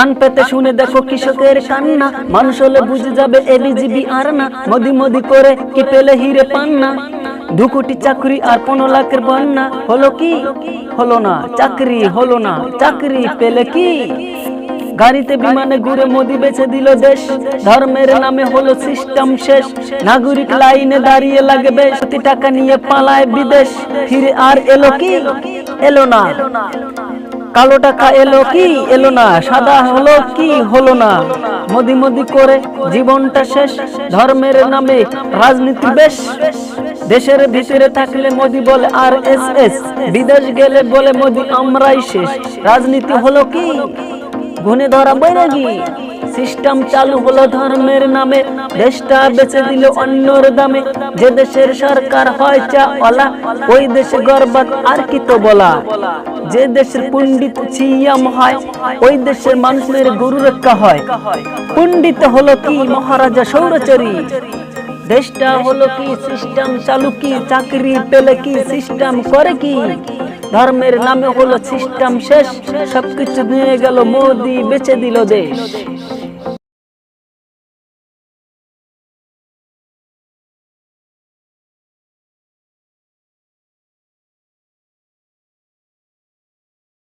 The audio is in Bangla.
কান পেতে শুনে দেখো কৃষকের কান্না, মানুষ হলে বুঝে যাবে এবিজিবি আর না। মোদি মোদি করে কি পেলে হিরে পান না, 2 কোটি চাকরি আর 15 লাখের বন্যা। হলো কি হলো না, চাকরি হলো না, চাকরি পেলে কি? গাড়িতে বিমানে ঘুরে মোদি বেছে দিল দেশ, ধর্মের নামে হলো সিস্টেম শেষ। নাগরিক লাইনে দাঁড়িয়ে লাগে বেশ, কোটি টাকা নিয়ে পালায় বিদেশ। ফিরে আর এলো কি এলো না, কালো টাকা এলো কি এলো না, সাদা হলো কি হলো না। মোদি মোদি করে জীবনটা শেষ, ধর্মের নামে রাজনীতি বেশ। দেশের ভিতরে থাকলে মোদি বলে RSS, বিদেশ গেলে বলে মোদি আমরাই শেষ। রাজনীতি হলো কি গুনে ধরা বৈরাগী, সিস্টেম চালু হলো ধর্মের নামে, দেশটা বেচে দিল অন্যর দামে। যে দেশের সরকার হয় চাওয়ালা, ওই দেশে গর্বাত আর কি তো বলা। যে দেশের পণ্ডিত সিয়াম হয়, ওই দেশের মানুষের গুরু রক্ষা হয়। পণ্ডিত হলো কি মহারাজা সৌরচরী, দেশটা হলো কি সিস্টেম চালু কি, চাকরি পেলে কি সিস্টেম করে কি। ধর্মের নামে হলো সিস্টেম শেষ, সবকিছু নিয়ে গেল মোদি বেচে দিল দেশ।